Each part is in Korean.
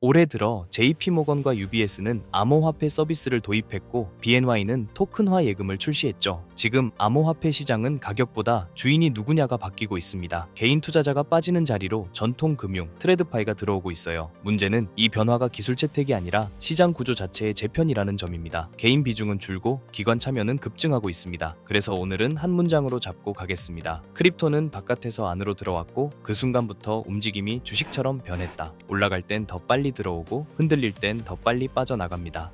올해 들어 JP모건과 UBS는 암호화폐 서비스를 도입했고 BNY는 토큰화 예금을 출시했죠. 지금 암호화폐 시장은 가격보다 주인이 누구냐가 바뀌고 있습니다. 개인 투자자가 빠지는 자리로 전통 금융, 트레드파이가 들어오고 있어요. 문제는 이 변화가 기술 채택이 아니라 시장 구조 자체의 재편이라는 점입니다. 개인 비중은 줄고 기관 참여는 급증하고 있습니다. 그래서 오늘은 한 문장으로 잡고 가겠습니다. 크립토는 바깥에서 안으로 들어왔고 그 순간부터 움직임이 주식처럼 변했다. 올라갈 땐 더 빨리 들어오고 흔들릴 땐 더 빨리 빠져나갑니다.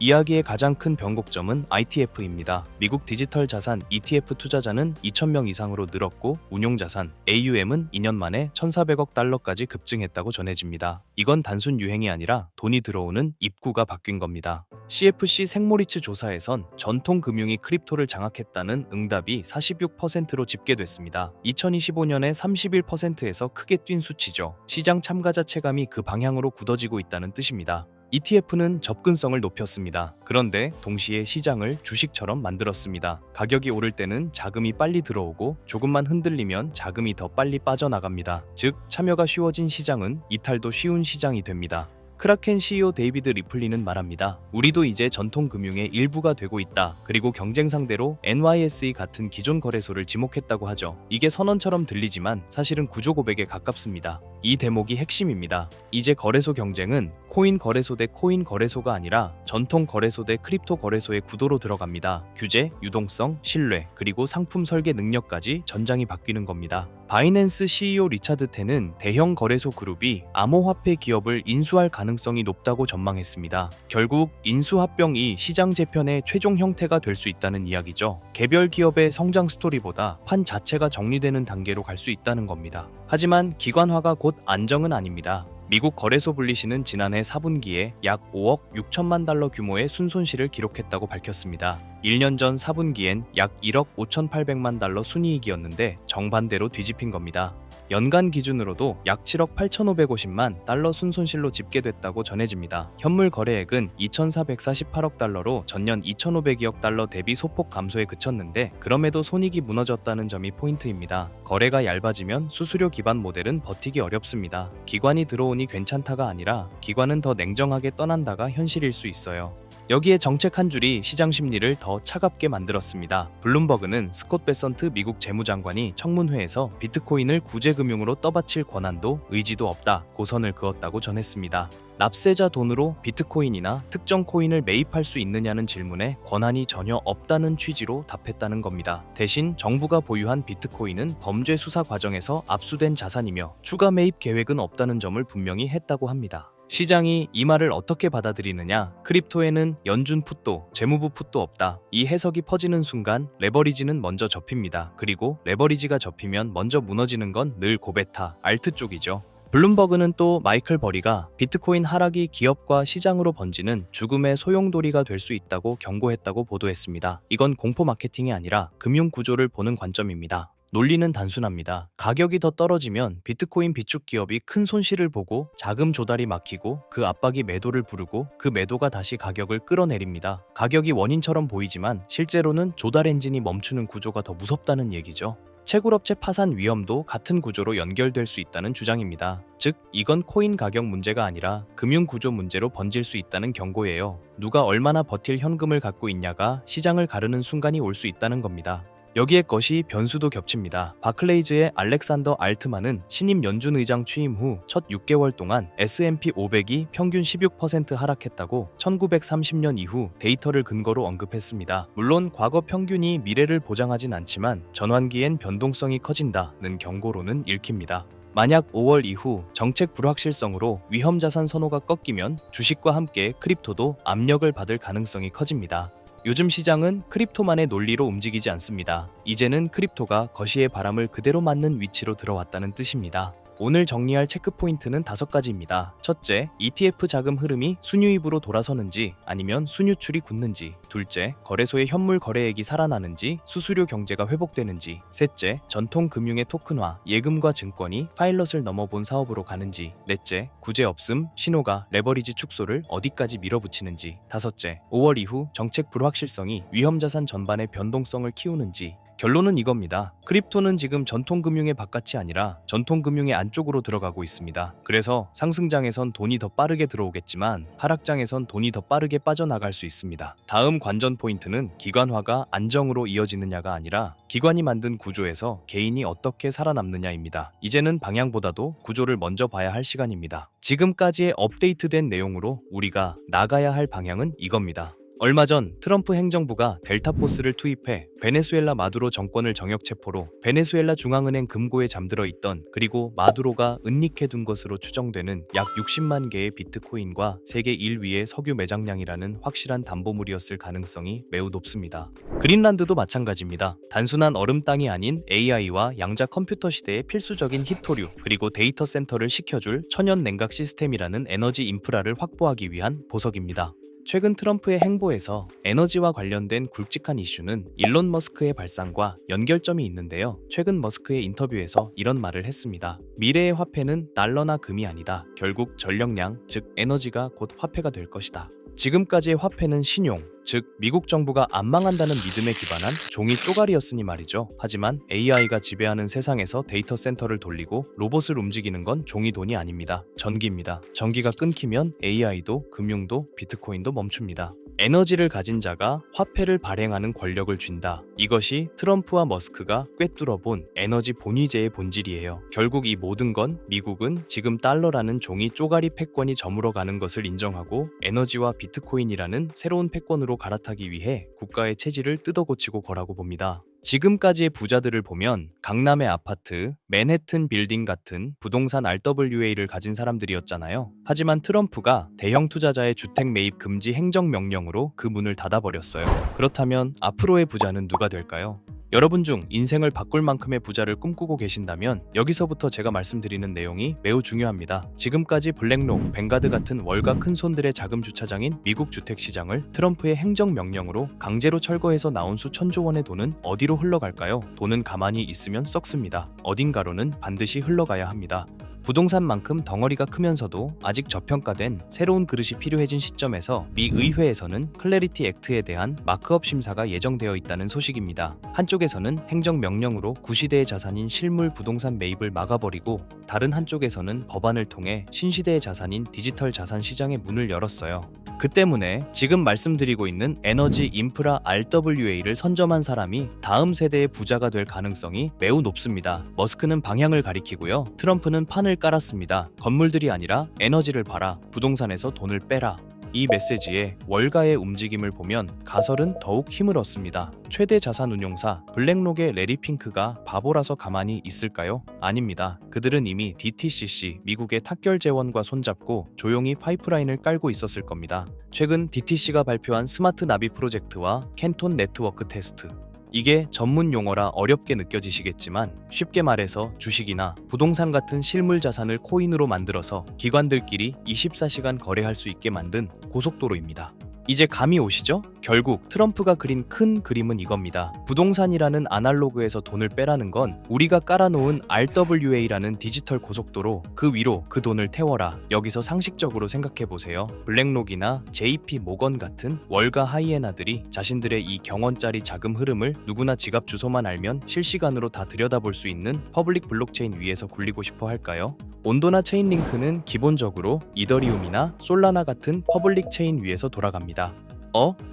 이야기의 가장 큰 변곡점은 ITF입니다. 미국 디지털 자산 ETF 투자자는 2,000명 이상으로 늘었고 운용자산 AUM은 2년 만에 1,400억 달러까지 급증했다고 전해집니다. 이건 단순 유행이 아니라 돈이 들어오는 입구가 바뀐 겁니다. CFC 생모리츠 조사에선 전통 금융이 크립토를 장악했다는 응답이 46%로 집계됐습니다. 2025년에 31%에서 크게 뛴 수치죠. 시장 참가자 체감이 그 방향으로 굳어지고 있다는 뜻입니다. ETF는 접근성을 높였습니다. 그런데 동시에 시장을 주식처럼 만들었습니다. 가격이 오를 때는 자금이 빨리 들어오고 조금만 흔들리면 자금이 더 빨리 빠져나갑니다. 즉, 참여가 쉬워진 시장은 이탈도 쉬운 시장이 됩니다. 크라켄 CEO 데이비드 리플리는 말합니다. 우리도 이제 전통 금융의 일부가 되고 있다. 그리고 경쟁 상대로 NYSE 같은 기존 거래소를 지목했다고 하죠. 이게 선언처럼 들리지만 사실은 구조 고백에 가깝습니다. 이 대목이 핵심입니다. 이제 거래소 경쟁은 코인 거래소 대 코인 거래소가 아니라 전통 거래소 대 크립토 거래소의 구도로 들어갑니다. 규제, 유동성, 신뢰, 그리고 상품 설계 능력까지 전장이 바뀌는 겁니다. 바이낸스 CEO 리차드 텐은 대형 거래소 그룹이 암호화폐 기업을 인수할 가능성이 높다고 전망했습니다. 결국 인수합병이 시장 재편의 최종 형태가 될 수 있다는 이야기죠. 개별 기업의 성장 스토리보다 판 자체가 정리되는 단계로 갈 수 있다는 겁니다. 하지만 기관화가 곧 안정은 아닙니다. 미국 거래소 분리시는 지난해 4분기에 약 5억 6천만 달러 규모의 순손실을 기록했다고 밝혔습니다. 1년 전 4분기엔 약 1억 5,800만 달러 순이익이었는데 정반대로 뒤집힌 겁니다. 연간 기준으로도 약 7억 8,550만 달러 순손실로 집계됐다고 전해집니다. 현물 거래액은 2,448억 달러로 전년 2,502억 달러 대비 소폭 감소에 그쳤는데 그럼에도 손익이 무너졌다는 점이 포인트입니다. 거래가 얇아지면 수수료 기반 모델은 버티기 어렵습니다. 기관이 들어오니 괜찮다가 아니라 기관은 더 냉정하게 떠난다가 현실일 수 있어요. 여기에 정책 한 줄이 시장 심리를 더 차갑게 만들었습니다. 블룸버그는 스콧 베선트 미국 재무장관이 청문회에서 비트코인을 구제금융으로 떠받칠 권한도 의지도 없다 고선을 그었다고 전했습니다. 납세자 돈으로 비트코인이나 특정 코인을 매입할 수 있느냐는 질문에 권한이 전혀 없다는 취지로 답했다는 겁니다. 대신 정부가 보유한 비트코인은 범죄 수사 과정에서 압수된 자산이며 추가 매입 계획은 없다는 점을 분명히 했다고 합니다. 시장이 이 말을 어떻게 받아들이느냐? 크립토에는 연준 풋도, 재무부 풋도 없다. 이 해석이 퍼지는 순간 레버리지는 먼저 접힙니다. 그리고 레버리지가 접히면 먼저 무너지는 건 늘 고베타, 알트 쪽이죠. 블룸버그는 또 마이클 버리가 비트코인 하락이 기업과 시장으로 번지는 죽음의 소용돌이가 될 수 있다고 경고했다고 보도했습니다. 이건 공포 마케팅이 아니라 금융 구조를 보는 관점입니다. 논리는 단순합니다. 가격이 더 떨어지면 비트코인 비축 기업이 큰 손실을 보고 자금 조달이 막히고 그 압박이 매도를 부르고 그 매도가 다시 가격을 끌어내립니다. 가격이 원인처럼 보이지만 실제로는 조달 엔진이 멈추는 구조가 더 무섭다는 얘기죠. 채굴업체 파산 위험도 같은 구조로 연결될 수 있다는 주장입니다. 즉, 이건 코인 가격 문제가 아니라 금융 구조 문제로 번질 수 있다는 경고예요. 누가 얼마나 버틸 현금을 갖고 있냐가 시장을 가르는 순간이 올 수 있다는 겁니다. 여기에 것이 변수도 겹칩니다. 바클레이즈의 알렉산더 알트만은 신임 연준 의장 취임 후 첫 6개월 동안 S&P 500이 평균 16% 하락했다고 1930년 이후 데이터를 근거로 언급했습니다. 물론 과거 평균이 미래를 보장하진 않지만 전환기엔 변동성이 커진다는 경고로는 읽힙니다. 만약 5월 이후 정책 불확실성으로 위험자산 선호가 꺾이면 주식과 함께 크립토도 압력을 받을 가능성이 커집니다. 요즘 시장은 크립토만의 논리로 움직이지 않습니다. 이제는 크립토가 거시의 바람을 그대로 맞는 위치로 들어왔다는 뜻입니다. 오늘 정리할 체크포인트는 5가지입니다. 첫째, ETF 자금 흐름이 순유입으로 돌아서는지 아니면 순유출이 굳는지. 둘째, 거래소의 현물 거래액이 살아나는지 수수료 경제가 회복되는지. 셋째, 전통 금융의 토큰화, 예금과 증권이 파일럿을 넘어본 사업으로 가는지. 넷째, 구제 없음, 신호가 레버리지 축소를 어디까지 밀어붙이는지. 다섯째, 5월 이후 정책 불확실성이 위험자산 전반의 변동성을 키우는지. 결론은 이겁니다. 크립토는 지금 전통금융의 바깥이 아니라 전통금융의 안쪽으로 들어가고 있습니다. 그래서 상승장에선 돈이 더 빠르게 들어오겠지만 하락장에선 돈이 더 빠르게 빠져나갈 수 있습니다. 다음 관전 포인트는 기관화가 안정으로 이어지느냐가 아니라 기관이 만든 구조에서 개인이 어떻게 살아남느냐입니다. 이제는 방향보다도 구조를 먼저 봐야 할 시간입니다. 지금까지의 업데이트된 내용으로 우리가 나가야 할 방향은 이겁니다. 얼마 전 트럼프 행정부가 델타포스를 투입해 베네수엘라 마두로 정권을 정역 체포로 베네수엘라 중앙은행 금고에 잠들어 있던, 그리고 마두로가 은닉해둔 것으로 추정되는 약 60만 개의 비트코인과 세계 1위의 석유 매장량이라는 확실한 담보물이었을 가능성이 매우 높습니다. 그린란드도 마찬가지입니다. 단순한 얼음 땅이 아닌 AI와 양자 컴퓨터 시대의 필수적인 히토류, 그리고 데이터 센터를 식혀줄 천연 냉각 시스템이라는 에너지 인프라를 확보하기 위한 보석입니다. 최근 트럼프의 행보에서 에너지와 관련된 굵직한 이슈는 일론 머스크의 발상과 연결점이 있는데요. 최근 머스크의 인터뷰에서 이런 말을 했습니다. 미래의 화폐는 달러나 금이 아니다. 결국 전력량, 즉 에너지가 곧 화폐가 될 것이다. 지금까지의 화폐는 신용, 즉 미국 정부가 안 망한다는 믿음에 기반한 종이 쪼가리였으니 말이죠. 하지만 AI가 지배하는 세상에서 데이터 센터를 돌리고 로봇을 움직이는 건 종이 돈이 아닙니다. 전기입니다. 전기가 끊기면 AI도, 금융도, 비트코인도 멈춥니다. 에너지를 가진 자가 화폐를 발행하는 권력을 쥔다. 이것이 트럼프와 머스크가 꿰뚫어본 에너지 본위제의 본질이에요. 결국 이 모든 건 미국은 지금 달러라는 종이 쪼가리 패권이 저물어가는 것을 인정하고 에너지와 비트코인이라는 새로운 패권으로 갈아타기 위해 국가의 체질을 뜯어고치고 거라고 봅니다. 지금까지의 부자들을 보면 강남의 아파트, 맨해튼 빌딩 같은 부동산 RWA를 가진 사람들이었잖아요. 하지만 트럼프가 대형 투자자의 주택 매입 금지 행정명령으로 그 문을 닫아버렸어요. 그렇다면 앞으로의 부자는 누가 될까요? 여러분 중 인생을 바꿀 만큼의 부자를 꿈꾸고 계신다면 여기서부터 제가 말씀드리는 내용이 매우 중요합니다. 지금까지 블랙록, 뱅가드 같은 월가 큰손들의 자금 주차장인 미국 주택시장을 트럼프의 행정명령으로 강제로 철거해서 나온 수천조 원의 돈은 어디로 흘러갈까요? 돈은 가만히 있으면 썩습니다. 어딘가로는 반드시 흘러가야 합니다. 부동산만큼 덩어리가 크면서도 아직 저평가된 새로운 그릇이 필요해진 시점에서 미 의회에서는 클래리티 액트에 대한 마크업 심사가 예정되어 있다는 소식입니다. 한쪽에서는 행정명령으로 구시대의 자산인 실물 부동산 매입을 막아버리고, 다른 한쪽에서는 법안을 통해 신시대의 자산인 디지털 자산 시장의 문을 열었어요. 그 때문에 지금 말씀드리고 있는 에너지 인프라 RWA를 선점한 사람이 다음 세대의 부자가 될 가능성이 매우 높습니다. 머스크는 방향을 가리키고요. 트럼프는 판을 깔았습니다. 건물들이 아니라 에너지를 봐라. 부동산에서 돈을 빼라. 이 메시지에 월가의 움직임을 보면 가설은 더욱 힘을 얻습니다. 최대 자산 운용사 블랙록의 레리 핑크가 바보라서 가만히 있을까요? 아닙니다. 그들은 이미 DTCC, 미국의 탁결 재원과 손잡고 조용히 파이프라인을 깔고 있었을 겁니다. 최근 DTC가 발표한 스마트 나비 프로젝트와 캔톤 네트워크 테스트, 이게 전문 용어라 어렵게 느껴지시겠지만 쉽게 말해서 주식이나 부동산 같은 실물 자산을 코인으로 만들어서 기관들끼리 24시간 거래할 수 있게 만든 고속도로입니다. 이제 감이 오시죠? 결국 트럼프가 그린 큰 그림은 이겁니다. 부동산이라는 아날로그에서 돈을 빼라는 건 우리가 깔아놓은 RWA라는 디지털 고속도로, 그 위로 그 돈을 태워라. 여기서 상식적으로 생각해보세요. 블랙록이나 JP 모건 같은 월가 하이에나들이 자신들의 이 경원짜리 자금 흐름을 누구나 지갑 주소만 알면 실시간으로 다 들여다볼 수 있는 퍼블릭 블록체인 위에서 굴리고 싶어 할까요? 온도나 체인링크는 기본적으로 이더리움이나 솔라나 같은 퍼블릭 체인 위에서 돌아갑니다.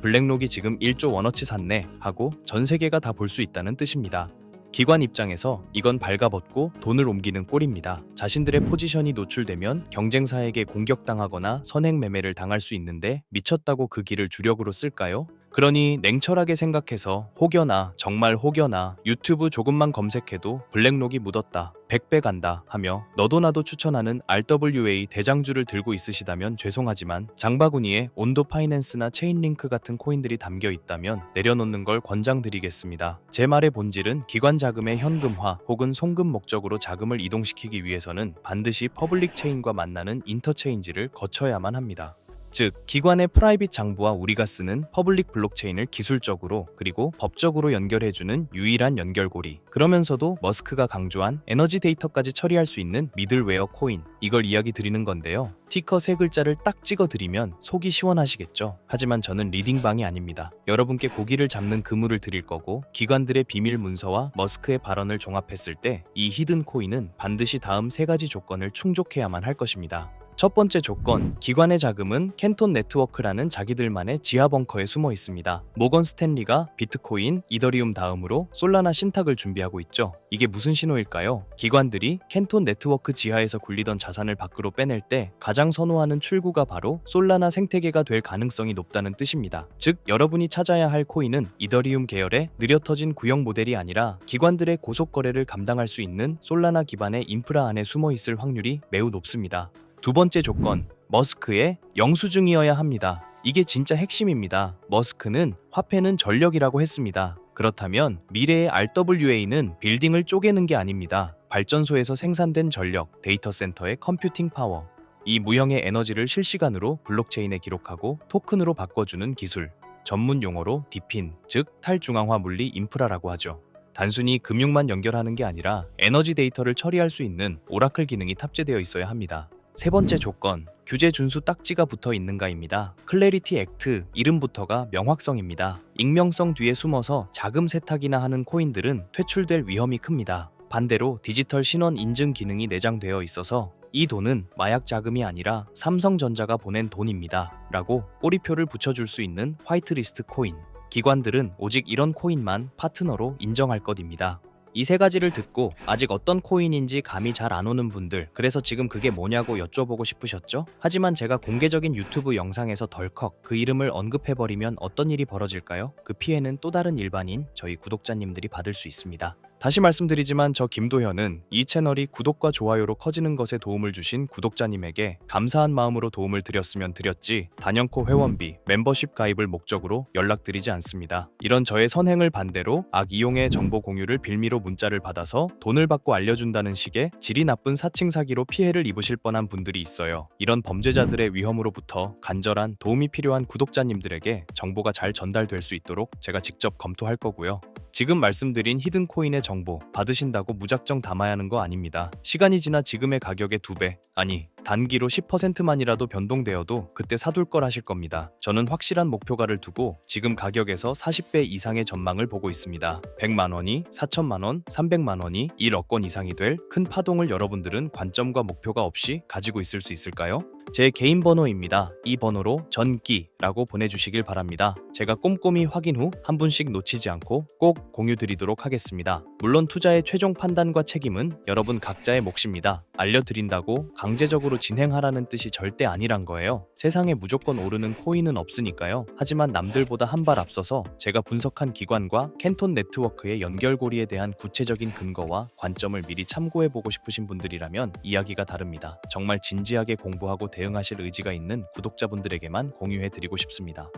블랙록이 지금 1조 원어치 샀네 하고 전 세계가 다 볼 수 있다는 뜻입니다. 기관 입장에서 이건 발가벗고 돈을 옮기는 꼴입니다. 자신들의 포지션이 노출되면 경쟁사에게 공격당하거나 선행 매매를 당할 수 있는데 미쳤다고 그 길을 주력으로 쓸까요? 그러니 냉철하게 생각해서 혹여나 정말 혹여나 유튜브 조금만 검색해도 블랙록이 묻었다, 100배 간다 하며 너도 나도 추천하는 RWA 대장주를 들고 있으시다면 죄송하지만 장바구니에 온도 파이낸스나 체인링크 같은 코인들이 담겨 있다면 내려놓는 걸 권장드리겠습니다. 제 말의 본질은 기관 자금의 현금화 혹은 송금 목적으로 자금을 이동시키기 위해서는 반드시 퍼블릭 체인과 만나는 인터체인지를 거쳐야만 합니다. 즉, 기관의 프라이빗 장부와 우리가 쓰는 퍼블릭 블록체인을 기술적으로 그리고 법적으로 연결해주는 유일한 연결고리. 그러면서도 머스크가 강조한 에너지 데이터까지 처리할 수 있는 미들웨어 코인, 이걸 이야기 드리는 건데요. 티커 세 글자를 딱 찍어드리면 속이 시원하시겠죠? 하지만 저는 리딩방이 아닙니다. 여러분께 고기를 잡는 그물을 드릴 거고, 기관들의 비밀 문서와 머스크의 발언을 종합했을 때 이 히든 코인은 반드시 다음 세 가지 조건을 충족해야만 할 것입니다. 첫 번째 조건, 기관의 자금은 캔톤 네트워크라는 자기들만의 지하 벙커에 숨어 있습니다. 모건 스탠리가 비트코인, 이더리움 다음으로 솔라나 신탁을 준비하고 있죠. 이게 무슨 신호일까요? 기관들이 캔톤 네트워크 지하에서 굴리던 자산을 밖으로 빼낼 때 가장 선호하는 출구가 바로 솔라나 생태계가 될 가능성이 높다는 뜻입니다. 즉, 여러분이 찾아야 할 코인은 이더리움 계열의 느려 터진 구형 모델이 아니라 기관들의 고속 거래를 감당할 수 있는 솔라나 기반의 인프라 안에 숨어 있을 확률이 매우 높습니다. 두 번째 조건, 머스크의 영수증이어야 합니다. 이게 진짜 핵심입니다. 머스크는 화폐는 전력이라고 했습니다. 그렇다면 미래의 RWA는 빌딩을 쪼개는 게 아닙니다. 발전소에서 생산된 전력, 데이터 센터의 컴퓨팅 파워, 이 무형의 에너지를 실시간으로 블록체인에 기록하고 토큰으로 바꿔주는 기술, 전문 용어로 디핀, 즉 탈중앙화 물리 인프라라고 하죠. 단순히 금융만 연결하는 게 아니라 에너지 데이터를 처리할 수 있는 오라클 기능이 탑재되어 있어야 합니다. 세 번째 조건, 규제 준수 딱지가 붙어 있는가입니다. 클래리티 액트, 이름부터가 명확성입니다. 익명성 뒤에 숨어서 자금 세탁이나 하는 코인들은 퇴출될 위험이 큽니다. 반대로 디지털 신원 인증 기능이 내장되어 있어서 이 돈은 마약 자금이 아니라 삼성전자가 보낸 돈입니다 라고 꼬리표를 붙여줄 수 있는 화이트리스트 코인. 기관들은 오직 이런 코인만 파트너로 인정할 것입니다. 이 세 가지를 듣고 아직 어떤 코인인지 감이 잘 안 오는 분들, 그래서 지금 그게 뭐냐고 여쭤보고 싶으셨죠? 하지만 제가 공개적인 유튜브 영상에서 덜컥 그 이름을 언급해버리면 어떤 일이 벌어질까요? 그 피해는 또 다른 일반인, 저희 구독자님들이 받을 수 있습니다. 다시 말씀드리지만 저 김도현은 이 채널이 구독과 좋아요로 커지는 것에 도움을 주신 구독자님에게 감사한 마음으로 도움을 드렸으면 드렸지 단연코 회원비, 멤버십 가입을 목적으로 연락드리지 않습니다. 이런 저의 선행을 반대로 악이용의 정보 공유를 빌미로 문자를 받아서 돈을 받고 알려준다는 식의 질이 나쁜 사칭 사기로 피해를 입으실 뻔한 분들이 있어요. 이런 범죄자들의 위험으로부터 간절한 도움이 필요한 구독자님들에게 정보가 잘 전달될 수 있도록 제가 직접 검토할 거고요. 지금 말씀드린 히든코인의 정보 받으신다고 무작정 담아야 하는 거 아닙니다. 시간이 지나 지금의 가격의 2배, 아니 단기로 10%만이라도 변동되어도 그때 사둘 걸 하실 겁니다. 저는 확실한 목표가를 두고 지금 가격에서 40배 이상의 전망을 보고 있습니다. 100만 원이 4천만 원, 300만 원이 1억 원 이상이 될 큰 파동을 여러분들은 관점과 목표가 없이 가지고 있을 수 있을까요? 제 개인 번호입니다. 이 번호로 전기라고 보내주시길 바랍니다. 제가 꼼꼼히 확인 후 한 분씩 놓치지 않고 꼭 공유드리도록 하겠습니다. 물론 투자의 최종 판단과 책임은 여러분 각자의 몫입니다. 알려드린다고 강제적으로 진행하라는 뜻이 절대 아니란 거예요. 세상에 무조건 오르는 코인은 없으니까요. 하지만 남들보다 한 발 앞서서 제가 분석한 기관과 캔톤 네트워크의 연결고리에 대한 구체적인 근거와 관점을 미리 참고해보고 싶으신 분들이라면 이야기가 다릅니다. 정말 진지하게 공부하고 대응하실 의지가 있는 구독자분들에게만 공유해드리고 싶습니다.